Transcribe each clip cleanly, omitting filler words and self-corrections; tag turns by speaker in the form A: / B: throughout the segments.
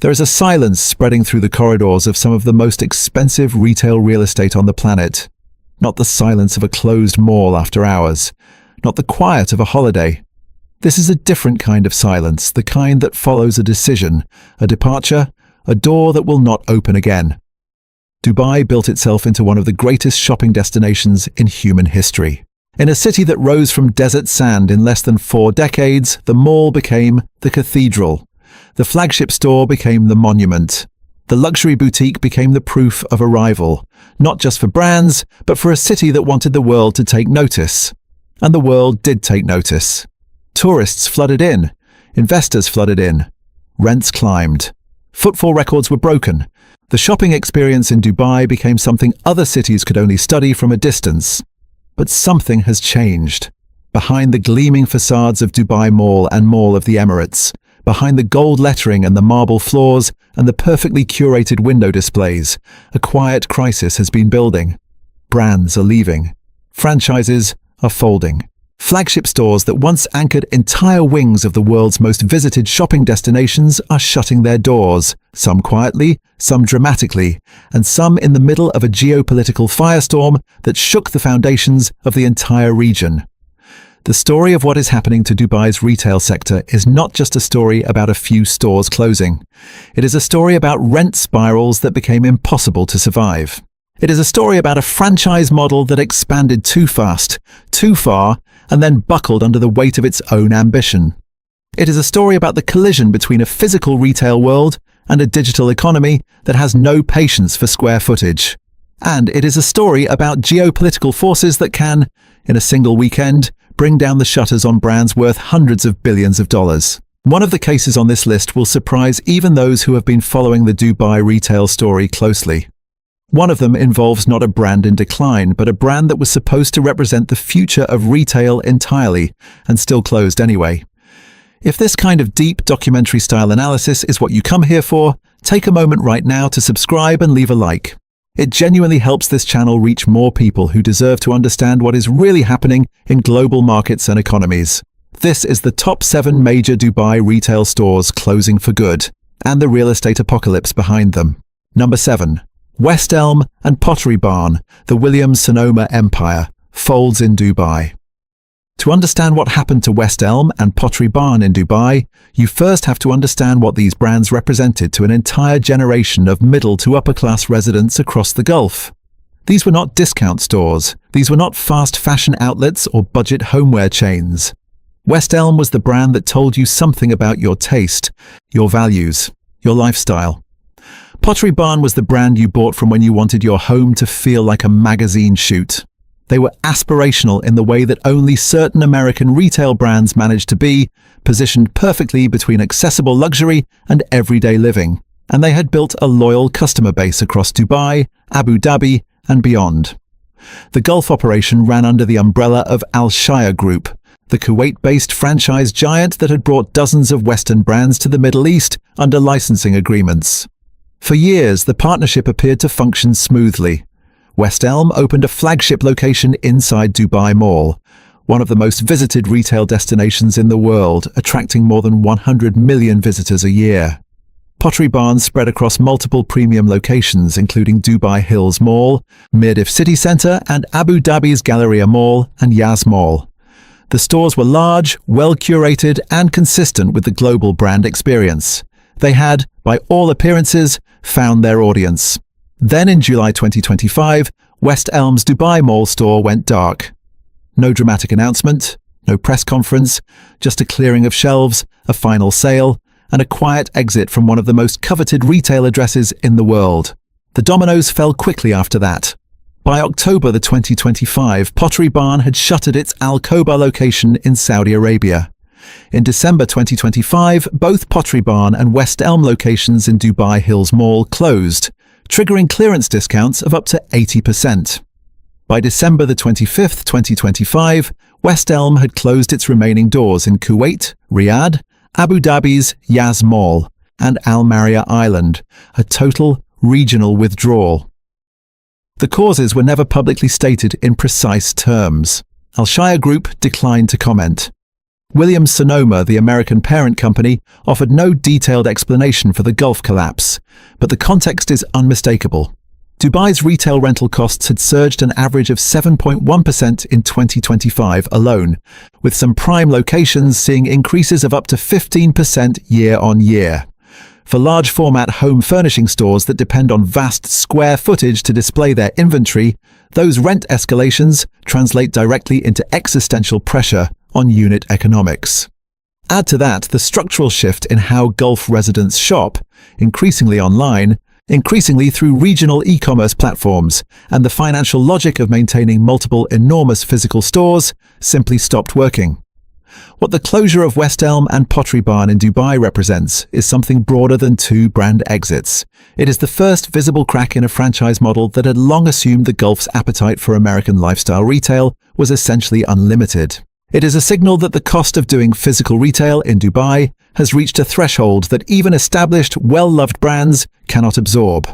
A: There is a silence spreading through the corridors of some of the most expensive retail real estate on the planet. Not the silence of a closed mall after hours, not the quiet of a holiday. This is a different kind of silence, the kind that follows a decision, a departure, a door that will not open again. Dubai built itself into one of the greatest shopping destinations in human history. In a city that rose from desert sand in less than 4 decades, the mall became the cathedral. The flagship store became the monument. The luxury boutique became the proof of arrival, not just for brands, but for a city that wanted the world to take notice. And the world did take notice. Tourists flooded in. Investors flooded in. Rents climbed. Footfall records were broken. The shopping experience in Dubai became something other cities could only study from a distance. But something has changed. Behind the gleaming facades of Dubai Mall and Mall of the Emirates, behind the gold lettering and the marble floors and the perfectly curated window displays, a quiet crisis has been building. Brands are leaving. Franchises are folding. Flagship stores that once anchored entire wings of the world's most visited shopping destinations are shutting their doors, some quietly, some dramatically, and some in the middle of a geopolitical firestorm that shook the foundations of the entire region. The story of what is happening to Dubai's retail sector is not just a story about a few stores closing. It is a story about rent spirals that became impossible to survive. It is a story about a franchise model that expanded too fast, too far, and then buckled under the weight of its own ambition. It is a story about the collision between a physical retail world and a digital economy that has no patience for square footage. And it is a story about geopolitical forces that can, in a single weekend, bring down the shutters on brands worth hundreds of billions of dollars. One of the cases on this list will surprise even those who have been following the Dubai retail story closely. One of them involves not a brand in decline, but a brand that was supposed to represent the future of retail entirely, and still closed anyway. If this kind of deep documentary-style analysis is what you come here for, take a moment right now to subscribe and leave a like. It genuinely helps this channel reach more people who deserve to understand what is really happening in global markets and economies. This is the top 7 major Dubai retail stores closing for good, and the real estate apocalypse behind them. Number 7. West Elm and Pottery Barn, the Williams-Sonoma empire, folds in Dubai. To understand what happened to West Elm and Pottery Barn in Dubai, you first have to understand what these brands represented to an entire generation of middle to upper class residents across the Gulf. These were not discount stores. These were not fast fashion outlets or budget homeware chains. West Elm was the brand that told you something about your taste, your values, your lifestyle. Pottery Barn was the brand you bought from when you wanted your home to feel like a magazine shoot. They were aspirational in the way that only certain American retail brands managed to be, positioned perfectly between accessible luxury and everyday living. And they had built a loyal customer base across Dubai, Abu Dhabi, and beyond. The Gulf operation ran under the umbrella of Alshaya Group, the Kuwait-based franchise giant that had brought dozens of Western brands to the Middle East under licensing agreements. For years, the partnership appeared to function smoothly. West Elm opened a flagship location inside Dubai Mall, one of the most visited retail destinations in the world, attracting more than 100 million visitors a year. Pottery Barn spread across multiple premium locations, including Dubai Hills Mall, Mirdif City Centre, and Abu Dhabi's Galleria Mall and Yas Mall. The stores were large, well-curated, and consistent with the global brand experience. They had, by all appearances, found their audience. Then in July 2025, West Elm's Dubai Mall store went dark. No dramatic announcement, no press conference, just a clearing of shelves, a final sale, and a quiet exit from one of the most coveted retail addresses in the world. The dominoes fell quickly after that. By October 2025, Pottery Barn had shuttered its Al Khobar location in Saudi Arabia. In December 2025, both Pottery Barn and West Elm locations in Dubai Hills Mall closed, triggering clearance discounts of up to 80%. By December 25, 2025, West Elm had closed its remaining doors in Kuwait, Riyadh, Abu Dhabi's Yas Mall, and Al Maria Island, a total regional withdrawal. The causes were never publicly stated in precise terms. Alshaya Group declined to comment. Williams-Sonoma, the American parent company, offered no detailed explanation for the Gulf collapse, but the context is unmistakable. Dubai's retail rental costs had surged an average of 7.1% in 2025 alone, with some prime locations seeing increases of up to 15% year-on-year. For large-format home furnishing stores that depend on vast square footage to display their inventory, those rent escalations translate directly into existential pressure on unit economics. Add to that the structural shift in how Gulf residents shop, increasingly online, increasingly through regional e-commerce platforms, and the financial logic of maintaining multiple enormous physical stores simply stopped working. What the closure of West Elm and Pottery Barn in Dubai represents is something broader than two brand exits. It is the first visible crack in a franchise model that had long assumed the Gulf's appetite for American lifestyle retail was essentially unlimited. It is a signal that the cost of doing physical retail in Dubai has reached a threshold that even established, well-loved brands cannot absorb.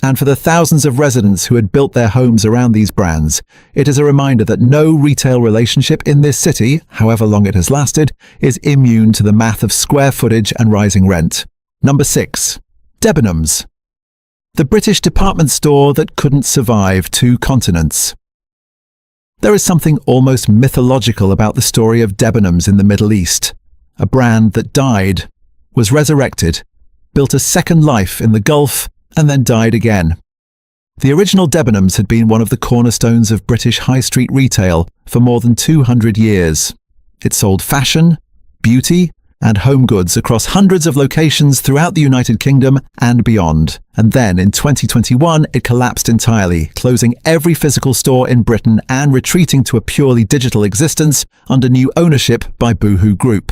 A: And for the thousands of residents who had built their homes around these brands, it is a reminder that no retail relationship in this city, however long it has lasted, is immune to the math of square footage and rising rent. Number 6. Debenhams. The British department store that couldn't survive 2 continents. There is something almost mythological about the story of Debenhams in the Middle East. A brand that died, was resurrected, built a second life in the Gulf, and then died again. The original Debenhams had been one of the cornerstones of British high street retail for more than 200 years. It sold fashion, beauty, and home goods across hundreds of locations throughout the United Kingdom and beyond. And then in 2021, it collapsed entirely, closing every physical store in Britain and retreating to a purely digital existence under new ownership by Boohoo Group.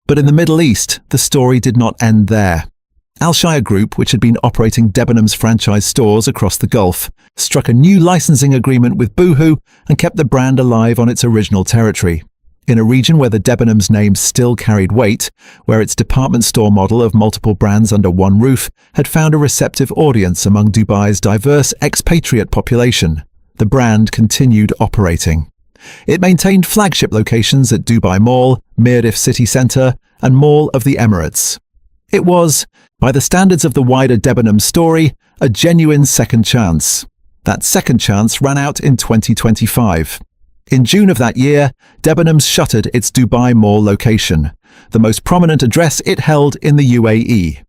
A: But in the Middle East, the story did not end there. Alshaya Group, which had been operating Debenhams franchise stores across the Gulf, struck a new licensing agreement with Boohoo and kept the brand alive on its original territory. In a region where the Debenhams name still carried weight, where its department store model of multiple brands under one roof had found a receptive audience among Dubai's diverse expatriate population, the brand continued operating. It maintained flagship locations at Dubai Mall, Mirdif City Centre, and Mall of the Emirates. It was, by the standards of the wider Debenhams story, a genuine second chance. That second chance ran out in 2025. In June of that year, Debenhams shuttered its Dubai Mall location, the most prominent address it held in the UAE.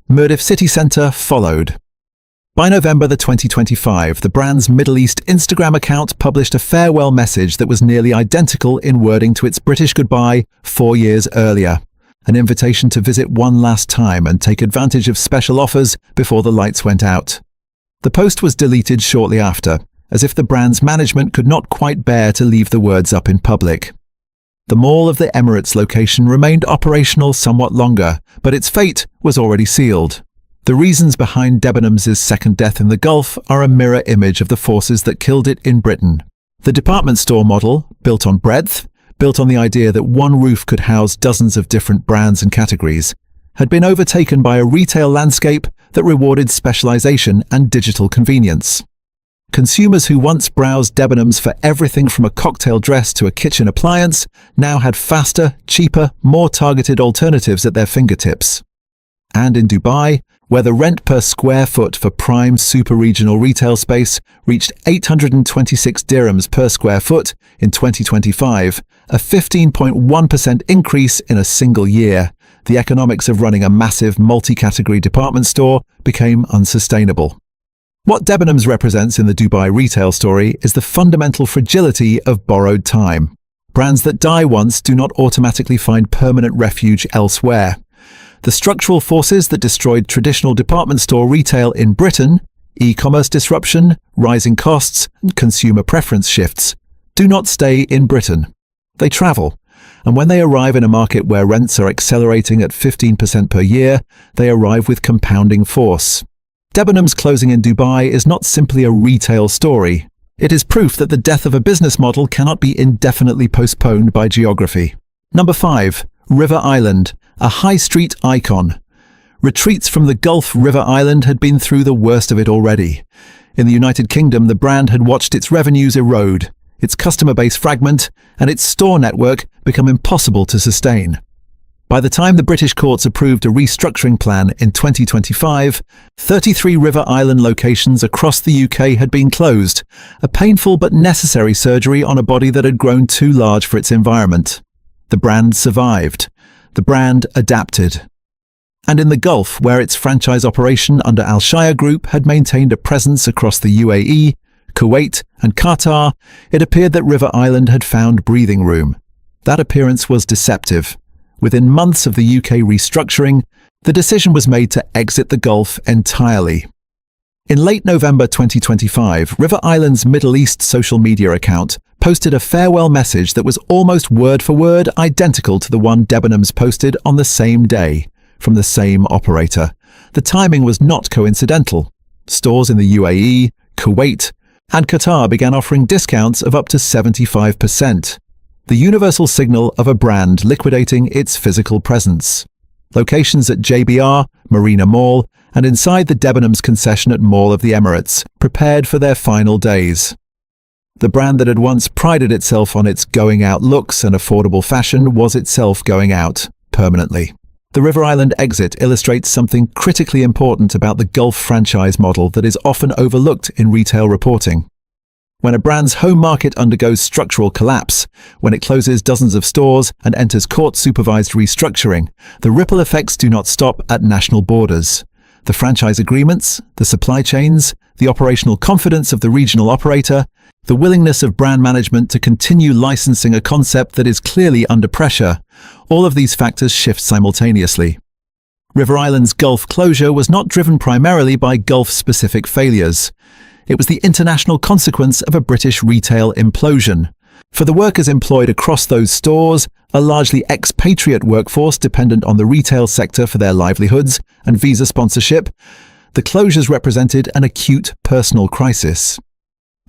A: Mirdif City Centre followed. By November 2025, the brand's Middle East Instagram account published a farewell message that was nearly identical in wording to its British goodbye 4 years earlier. An invitation to visit one last time and take advantage of special offers before the lights went out. The post was deleted shortly after, as if the brand's management could not quite bear to leave the words up in public. The Mall of the Emirates location remained operational somewhat longer, but its fate was already sealed. The reasons behind Debenhams' second death in the Gulf are a mirror image of the forces that killed it in Britain. The department store model, built on breadth, built on the idea that one roof could house dozens of different brands and categories, had been overtaken by a retail landscape that rewarded specialization and digital convenience. Consumers who once browsed Debenhams for everything from a cocktail dress to a kitchen appliance now had faster, cheaper, more targeted alternatives at their fingertips. And in Dubai, where the rent per square foot for prime super-regional retail space reached 826 dirhams per square foot in 2025, a 15.1% increase in a single year, the economics of running a massive multi-category department store became unsustainable. What Debenhams represents in the Dubai retail story is the fundamental fragility of borrowed time. Brands that die once do not automatically find permanent refuge elsewhere. The structural forces that destroyed traditional department store retail in Britain, e-commerce disruption, rising costs, and consumer preference shifts, do not stay in Britain. They travel, and when they arrive in a market where rents are accelerating at 15% per year, they arrive with compounding force. Debenhams closing in Dubai is not simply a retail story. It is proof that the death of a business model cannot be indefinitely postponed by geography. Number 5. River Island, a high street icon. Retreats from the Gulf River Island had been through the worst of it already. In the United Kingdom, the brand had watched its revenues erode. its customer base fragment, and its store network become impossible to sustain. By the time the British courts approved a restructuring plan in 2025, 33 River Island locations across the UK had been closed, a painful but necessary surgery on a body that had grown too large for its environment. The brand survived. The brand adapted. And in the Gulf, where its franchise operation under Alshaya Group had maintained a presence across the UAE, Kuwait, and Qatar, it appeared that River Island had found breathing room. That appearance was deceptive. Within months of the UK restructuring, the decision was made to exit the Gulf entirely. In late November 2025, River Island's Middle East social media account posted a farewell message that was almost word-for-word identical to the one Debenhams posted on the same day, from the same operator. The timing was not coincidental. Stores in the UAE, Kuwait, and Qatar began offering discounts of up to 75%. The universal signal of a brand liquidating its physical presence. Locations at JBR, Marina Mall, and inside the Debenhams concession at Mall of the Emirates prepared for their final days. The brand that had once prided itself on its going-out looks and affordable fashion was itself going out, permanently. The River Island exit illustrates something critically important about the Gulf franchise model that is often overlooked in retail reporting. When a brand's home market undergoes structural collapse, when it closes dozens of stores and enters court-supervised restructuring, the ripple effects do not stop at national borders. The franchise agreements, the supply chains, the operational confidence of the regional operator, the willingness of brand management to continue licensing a concept that is clearly under pressure, all of these factors shift simultaneously. River Island's Gulf closure was not driven primarily by Gulf-specific failures. It was the international consequence of a British retail implosion. For the workers employed across those stores, a largely expatriate workforce dependent on the retail sector for their livelihoods and visa sponsorship, the closures represented an acute personal crisis.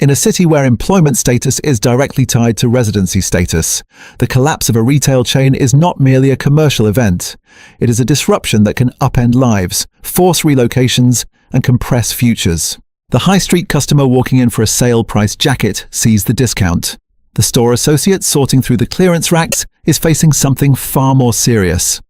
A: In a city where employment status is directly tied to residency status, the collapse of a retail chain is not merely a commercial event. It is a disruption that can upend lives, force relocations, and compress futures. The high street customer walking in for a sale-price jacket sees the discount. The store associate sorting through the clearance racks is facing something far more serious.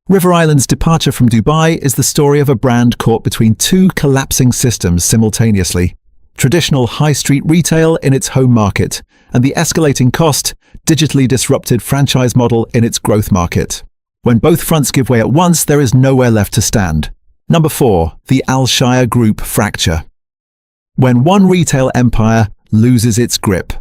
A: River Island's departure from Dubai is the story of a brand caught between two collapsing systems simultaneously. Traditional high street retail in its home market, and the escalating cost, digitally disrupted franchise model in its growth market. When both fronts give way at once, there is nowhere left to stand. Number 4. The Alshaya Group fracture. When one retail empire loses its grip.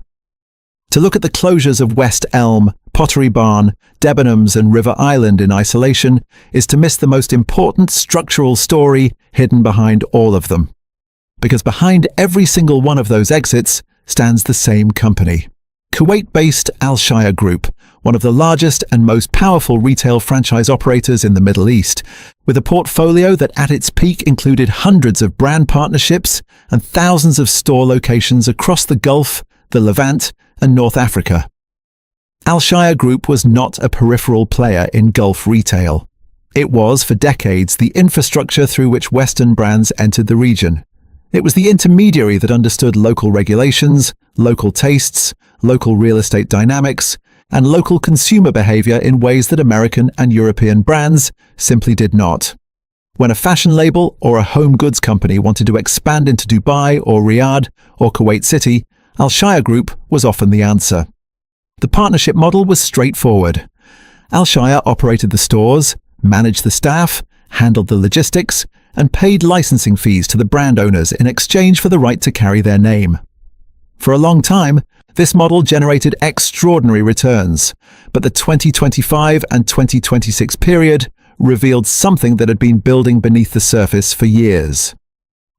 A: To look at the closures of West Elm, Pottery Barn, Debenhams and River Island in isolation is to miss the most important structural story hidden behind all of them. Because behind every single one of those exits stands the same company. Kuwait-based Alshaya Group, one of the largest and most powerful retail franchise operators in the Middle East, with a portfolio that at its peak included hundreds of brand partnerships and thousands of store locations across the Gulf, the Levant, and North Africa. Alshaya Group was not a peripheral player in Gulf retail. It was, for decades, the infrastructure through which Western brands entered the region. It was the intermediary that understood local regulations, local tastes, local real estate dynamics, and local consumer behavior in ways that American and European brands simply did not. When a fashion label or a home goods company wanted to expand into Dubai or Riyadh or Kuwait City, Alshaya Group was often the answer. The partnership model was straightforward. Alshaya operated the stores, managed the staff, handled the logistics, and paid licensing fees to the brand owners in exchange for the right to carry their name. For a long time, this model generated extraordinary returns, but the 2025 and 2026 period revealed something that had been building beneath the surface for years.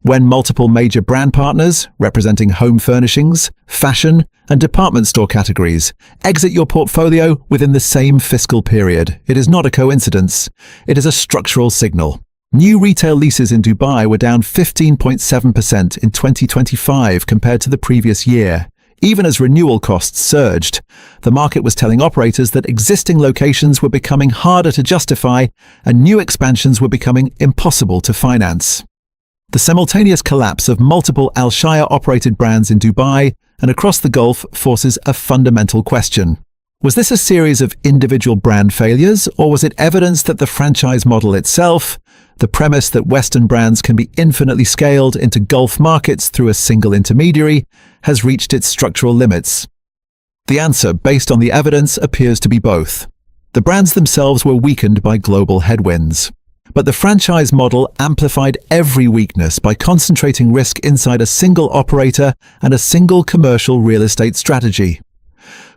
A: When multiple major brand partners, representing home furnishings, fashion, and department store categories, exit your portfolio within the same fiscal period, it is not a coincidence. It is a structural signal. New retail leases in Dubai were down 15.7% in 2025 compared to the previous year. Even as renewal costs surged, the market was telling operators that existing locations were becoming harder to justify and new expansions were becoming impossible to finance. The simultaneous collapse of multiple Alshaya-operated brands in Dubai and across the Gulf forces a fundamental question. Was this a series of individual brand failures, or was it evidence that the franchise model itself, the premise that Western brands can be infinitely scaled into Gulf markets through a single intermediary, has reached its structural limits? The answer, based on the evidence, appears to be both. The brands themselves were weakened by global headwinds. But the franchise model amplified every weakness by concentrating risk inside a single operator and a single commercial real estate strategy.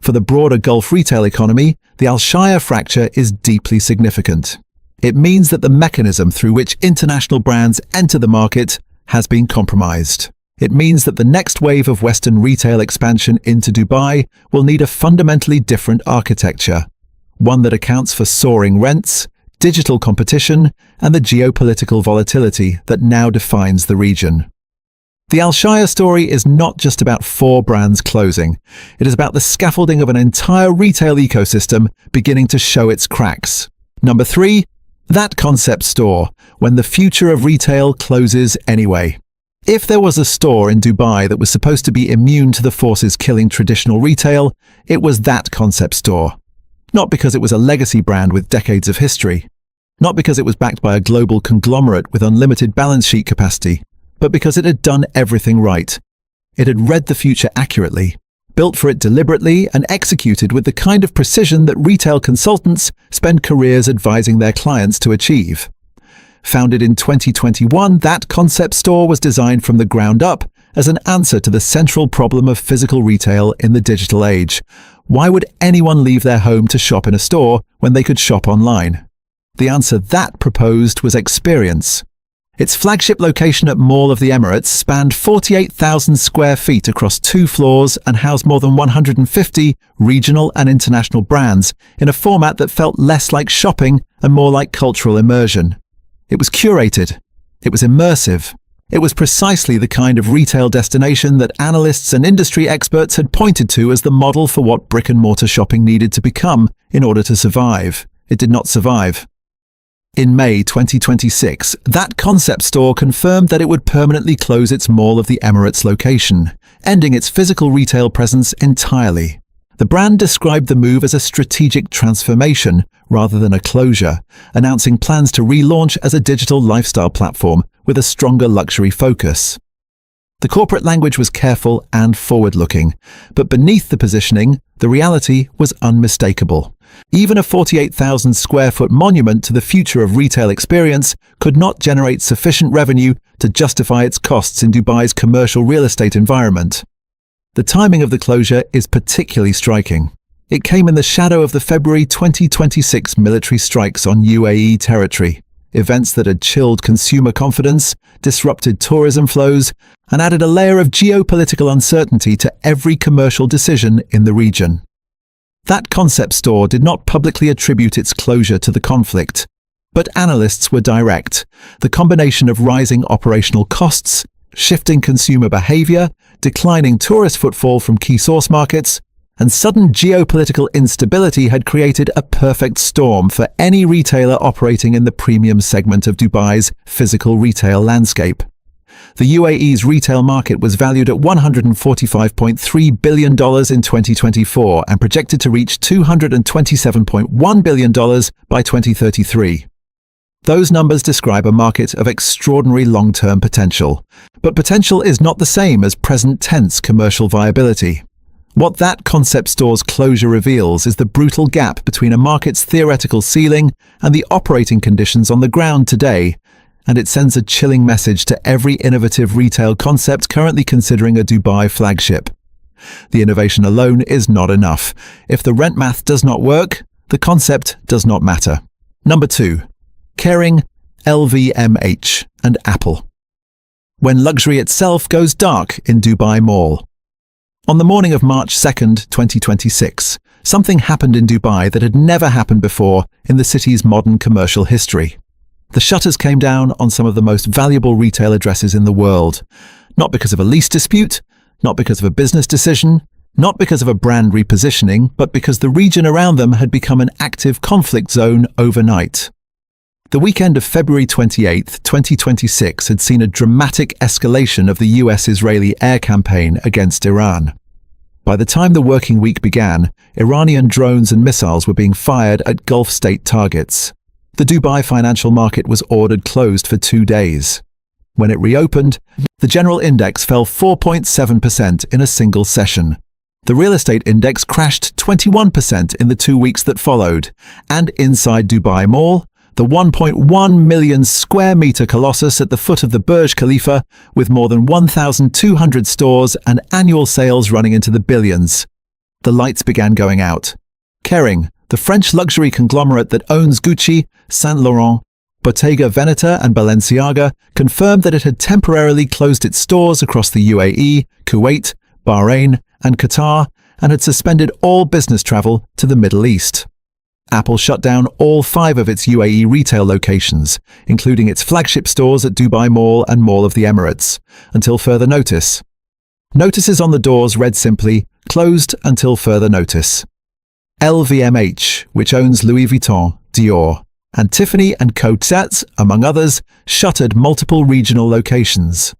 A: For the broader Gulf retail economy, the Alshaya fracture is deeply significant. It means that the mechanism through which international brands enter the market has been compromised. It means that the next wave of Western retail expansion into Dubai will need a fundamentally different architecture, one that accounts for soaring rents, digital competition, and the geopolitical volatility that now defines the region. The Alshaya story is not just about 4 brands closing. It is about the scaffolding of an entire retail ecosystem beginning to show its cracks. Number 3, that concept store, when the future of retail closes anyway. If there was a store in Dubai that was supposed to be immune to the forces killing traditional retail, it was that concept store. Not because it was a legacy brand with decades of history, not because it was backed by a global conglomerate with unlimited balance sheet capacity, but because it had done everything right. It had read the future accurately, built for it deliberately, and executed with the kind of precision that retail consultants spend careers advising their clients to achieve. Founded in 2021, that concept store was designed from the ground up as an answer to the central problem of physical retail in the digital age. Why would anyone leave their home to shop in a store when they could shop online? The answer that proposed was experience. Its flagship location at Mall of the Emirates spanned 48,000 square feet across 2 floors and housed more than 150 regional and international brands in a format that felt less like shopping and more like cultural immersion. It was curated. It was immersive. It was precisely the kind of retail destination that analysts and industry experts had pointed to as the model for what brick-and-mortar shopping needed to become in order to survive. It did not survive. In May 2026, that concept store confirmed that it would permanently close its Mall of the Emirates location, ending its physical retail presence entirely. The brand described the move as a strategic transformation rather than a closure, announcing plans to relaunch as a digital lifestyle platform with a stronger luxury focus. The corporate language was careful and forward-looking, but beneath the positioning, the reality was unmistakable. Even a 48,000 square foot monument to the future of retail experience could not generate sufficient revenue to justify its costs in Dubai's commercial real estate environment. The timing of the closure is particularly striking. It came in the shadow of the February 2026 military strikes on UAE territory, events that had chilled consumer confidence, disrupted tourism flows, and added a layer of geopolitical uncertainty to every commercial decision in the region. That concept store did not publicly attribute its closure to the conflict, but analysts were direct. The combination of rising operational costs, shifting consumer behavior, declining tourist footfall from key source markets, and sudden geopolitical instability had created a perfect storm for any retailer operating in the premium segment of Dubai's physical retail landscape. The UAE's retail market was valued at $145.3 billion in 2024 and projected to reach $227.1 billion by 2033. Those numbers describe a market of extraordinary long-term potential. But potential is not the same as present-tense commercial viability. What that concept store's closure reveals is the brutal gap between a market's theoretical ceiling and the operating conditions on the ground today, and it sends a chilling message to every innovative retail concept currently considering a Dubai flagship. The innovation alone is not enough. If the rent math does not work, the concept does not matter. Number 2. Kering, LVMH, and Apple. When luxury itself goes dark in Dubai Mall. On the morning of March 2nd, 2026, something happened in Dubai that had never happened before in the city's modern commercial history. The shutters came down on some of the most valuable retail addresses in the world, not because of a lease dispute, not because of a business decision, not because of a brand repositioning, but because the region around them had become an active conflict zone overnight. The weekend of February 28, 2026 had seen a dramatic escalation of the US-Israeli air campaign against Iran. By the time the working week began, Iranian drones and missiles were being fired at Gulf state targets. The Dubai financial market was ordered closed for 2 days. When it reopened, the general index fell 4.7% in a single session. The real estate index crashed 21% in the 2 weeks that followed, and inside Dubai Mall, the 1.1 million square metre colossus at the foot of the Burj Khalifa, with more than 1,200 stores and annual sales running into the billions. The lights began going out. Kering, the French luxury conglomerate that owns Gucci, Saint Laurent, Bottega Veneta and Balenciaga, confirmed that it had temporarily closed its stores across the UAE, Kuwait, Bahrain, and Qatar, and had suspended all business travel to the Middle East. Apple shut down all 5 of its UAE retail locations, including its flagship stores at Dubai Mall and Mall of the Emirates, until further notice. Notices on the doors read simply, "Closed until further notice." LVMH, which owns Louis Vuitton, Dior, and Tiffany & Co. Tzatz, among others, shuttered multiple regional locations.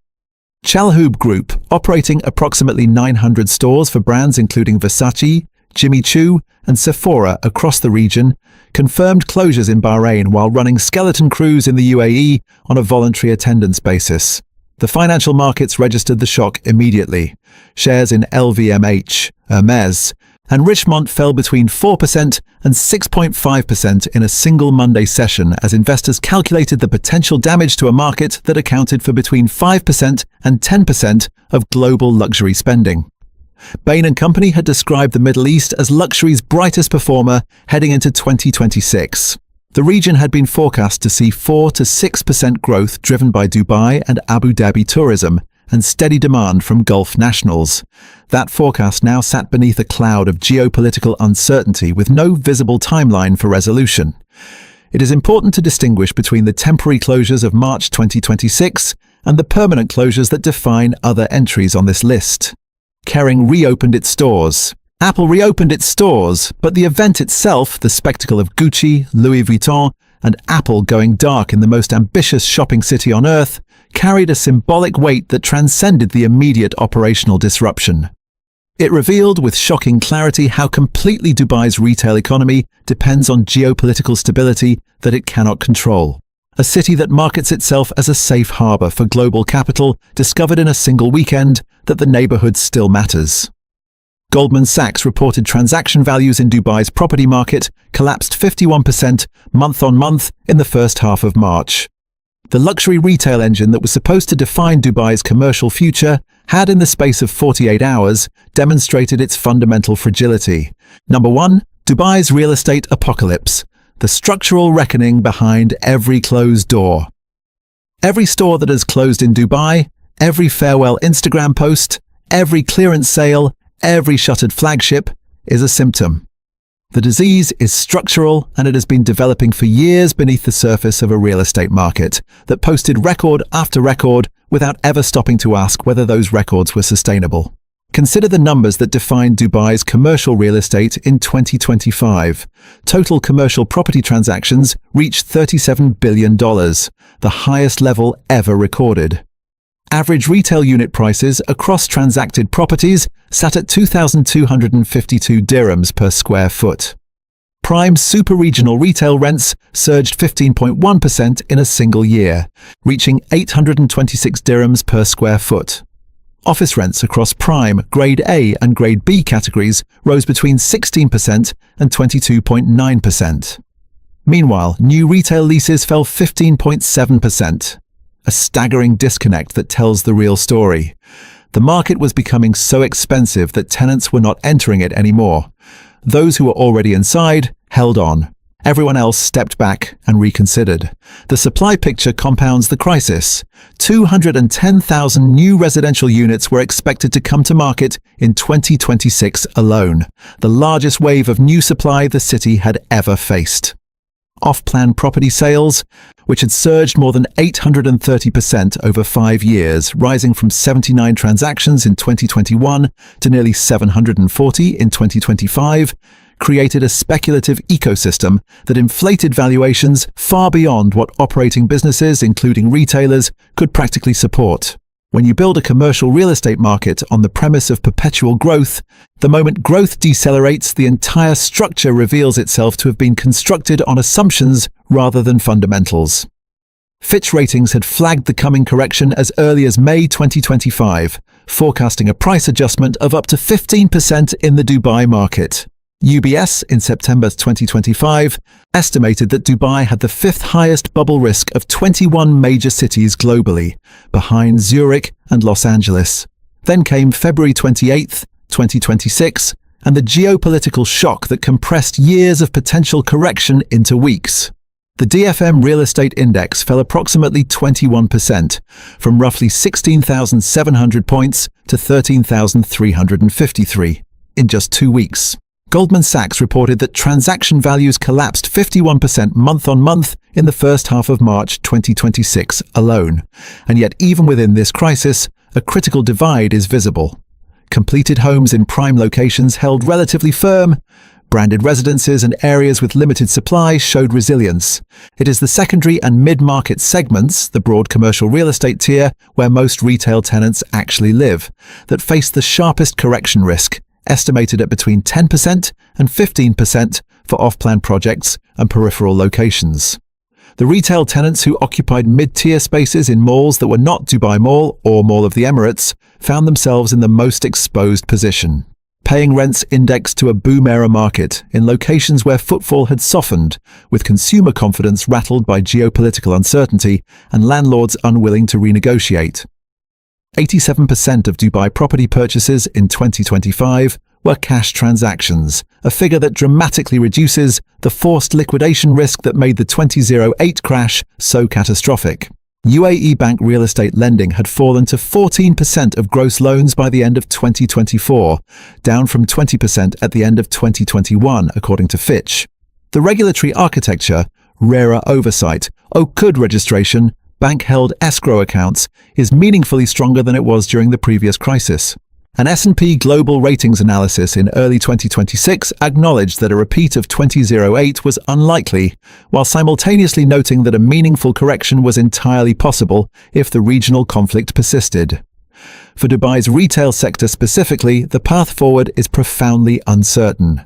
A: Alshaya Group, operating approximately 900 stores for brands including Versace, Jimmy Choo, and Sephora across the region, confirmed closures in Bahrain while running skeleton crews in the UAE on a voluntary attendance basis. The financial markets registered the shock immediately. Shares in LVMH, Hermes, and Richemont fell between 4% and 6.5% in a single Monday session as investors calculated the potential damage to a market that accounted for between 5% and 10% of global luxury spending. Bain & Company had described the Middle East as luxury's brightest performer heading into 2026. The region had been forecast to see 4 to 6% growth driven by Dubai and Abu Dhabi tourism and steady demand from Gulf nationals. That forecast now sat beneath a cloud of geopolitical uncertainty with no visible timeline for resolution. It is important to distinguish between the temporary closures of March 2026 and the permanent closures that define other entries on this list. Kering reopened its stores. Apple reopened its stores, but the event itself, the spectacle of Gucci, Louis Vuitton, and Apple going dark in the most ambitious shopping city on earth, carried a symbolic weight that transcended the immediate operational disruption. It revealed with shocking clarity how completely Dubai's retail economy depends on geopolitical stability that it cannot control. A city that markets itself as a safe harbor for global capital discovered in a single weekend that the neighborhood still matters. Goldman Sachs reported transaction values in Dubai's property market collapsed 51% month-on-month in the first half of March. The luxury retail engine that was supposed to define Dubai's commercial future had, in the space of 48 hours, demonstrated its fundamental fragility. Number 1, Dubai's real estate apocalypse, the structural reckoning behind every closed door. Every store that has closed in Dubai, every farewell Instagram post, every clearance sale, every shuttered flagship is a symptom. The disease is structural, and it has been developing for years beneath the surface of a real estate market that posted record after record without ever stopping to ask whether those records were sustainable. Consider the numbers that defined Dubai's commercial real estate in 2025. Total commercial property transactions reached $37 billion, the highest level ever recorded. Average retail unit prices across transacted properties sat at 2,252 dirhams per square foot. Prime super-regional retail rents surged 15.1% in a single year, reaching 826 dirhams per square foot. Office rents across prime, grade A and grade B categories rose between 16% and 22.9%. Meanwhile, new retail leases fell 15.7%. A staggering disconnect that tells the real story. The market was becoming so expensive that tenants were not entering it anymore. Those who were already inside held on. Everyone else stepped back and reconsidered. The supply picture compounds the crisis. 210,000 new residential units were expected to come to market in 2026 alone, the largest wave of new supply the city had ever faced. Off-plan property sales, which had surged more than 830% over 5 years, rising from 79 transactions in 2021 to nearly 740 in 2025, created a speculative ecosystem that inflated valuations far beyond what operating businesses, including retailers, could practically support. When you build a commercial real estate market on the premise of perpetual growth, the moment growth decelerates, the entire structure reveals itself to have been constructed on assumptions rather than fundamentals. Fitch Ratings had flagged the coming correction as early as May 2025, forecasting a price adjustment of up to 15% in the Dubai market. UBS, in September 2025, estimated that Dubai had the fifth highest bubble risk of 21 major cities globally, behind Zurich and Los Angeles. Then came February 28, 2026, and the geopolitical shock that compressed years of potential correction into weeks. The DFM Real Estate Index fell approximately 21%, from roughly 16,700 points to 13,353 in just 2 weeks. Goldman Sachs reported that transaction values collapsed 51% month-on-month in the first half of March 2026 alone. And yet even within this crisis, a critical divide is visible. Completed homes in prime locations held relatively firm. Branded residences and areas with limited supply showed resilience. It is the secondary and mid-market segments, the broad commercial real estate tier, where most retail tenants actually live, that face the sharpest correction risk, estimated at between 10% and 15% for off-plan projects and peripheral locations. The retail tenants who occupied mid-tier spaces in malls that were not Dubai Mall or Mall of the Emirates found themselves in the most exposed position, paying rents indexed to a boom-era market in locations where footfall had softened, with consumer confidence rattled by geopolitical uncertainty and landlords unwilling to renegotiate. 87% of Dubai property purchases in 2025 were cash transactions, a figure that dramatically reduces the forced liquidation risk that made the 2008 crash so catastrophic. UAE bank real estate lending had fallen to 14% of gross loans by the end of 2024, down from 20% at the end of 2021, according to Fitch. The regulatory architecture, RERA oversight, OCUD registration, bank-held escrow accounts, is meaningfully stronger than it was during the previous crisis. An S&P Global Ratings analysis in early 2026 acknowledged that a repeat of 2008 was unlikely, while simultaneously noting that a meaningful correction was entirely possible if the regional conflict persisted. For Dubai's retail sector specifically, the path forward is profoundly uncertain.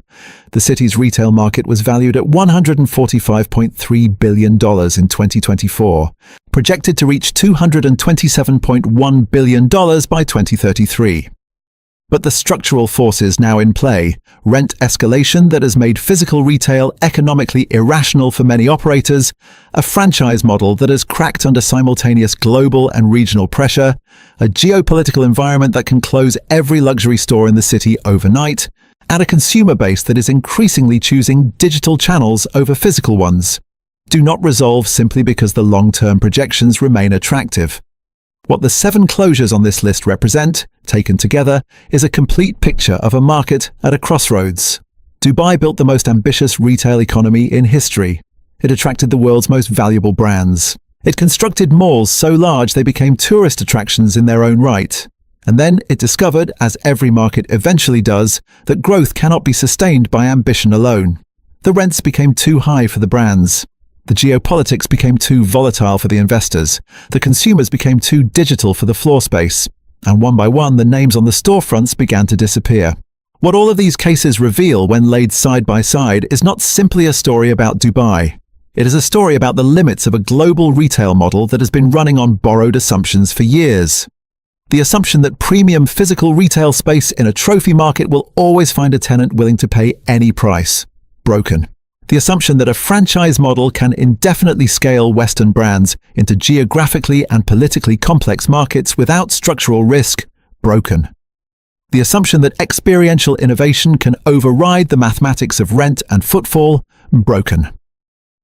A: The city's retail market was valued at $145.3 billion in 2024, projected to reach $227.1 billion by 2033. But the structural forces now in play, rent escalation that has made physical retail economically irrational for many operators, a franchise model that has cracked under simultaneous global and regional pressure, a geopolitical environment that can close every luxury store in the city overnight, and a consumer base that is increasingly choosing digital channels over physical ones, do not resolve simply because the long-term projections remain attractive. What the 7 closures on this list represent, taken together, is a complete picture of a market at a crossroads. Dubai built the most ambitious retail economy in history. It attracted the world's most valuable brands. It constructed malls so large they became tourist attractions in their own right. And then it discovered, as every market eventually does, that growth cannot be sustained by ambition alone. The rents became too high for the brands. The geopolitics became too volatile for the investors. The consumers became too digital for the floor space. And one by one, the names on the storefronts began to disappear. What all of these cases reveal when laid side by side is not simply a story about Dubai. It is a story about the limits of a global retail model that has been running on borrowed assumptions for years. The assumption that premium physical retail space in a trophy market will always find a tenant willing to pay any price. Broken. The assumption that a franchise model can indefinitely scale Western brands into geographically and politically complex markets without structural risk. Broken. The assumption that experiential innovation can override the mathematics of rent and footfall. Broken.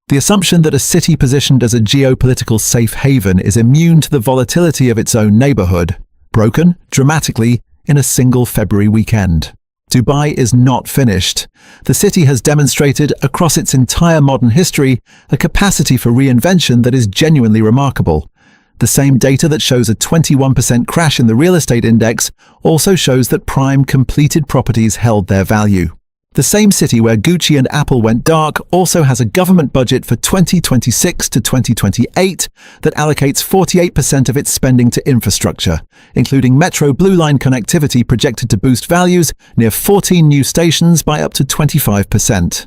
A: The assumption that a city positioned as a geopolitical safe haven is immune to the volatility of its own neighborhood. Broken, dramatically, in a single February weekend. Dubai is not finished. The city has demonstrated across its entire modern history a capacity for reinvention that is genuinely remarkable. The same data that shows a 21% crash in the real estate index also shows that prime completed properties held their value. The same city where Gucci and Apple went dark also has a government budget for 2026 to 2028 that allocates 48% of its spending to infrastructure, including Metro Blue Line connectivity projected to boost values near 14 new stations by up to 25%.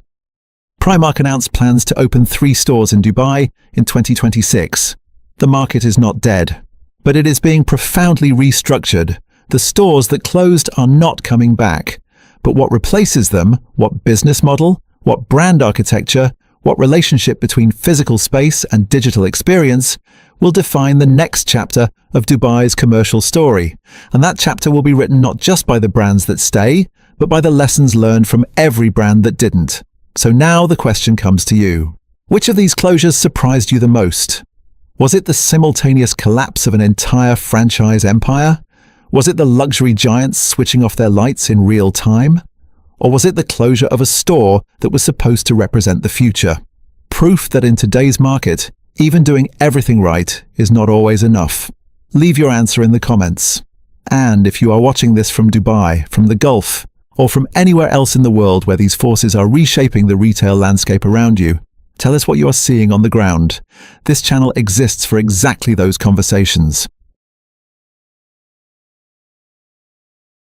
A: Primark announced plans to open 3 stores in Dubai in 2026. The market is not dead, but it is being profoundly restructured. The stores that closed are not coming back. But what replaces them, what business model, what brand architecture, what relationship between physical space and digital experience will define the next chapter of Dubai's commercial story. And that chapter will be written not just by the brands that stay, but by the lessons learned from every brand that didn't. So now the question comes to you. Which of these closures surprised you the most? Was it the simultaneous collapse of an entire franchise empire? Was it the luxury giants switching off their lights in real time? Or was it the closure of a store that was supposed to represent the future? Proof that in today's market, even doing everything right is not always enough. Leave your answer in the comments. And if you are watching this from Dubai, from the Gulf, or from anywhere else in the world where these forces are reshaping the retail landscape around you, tell us what you are seeing on the ground. This channel exists for exactly those conversations.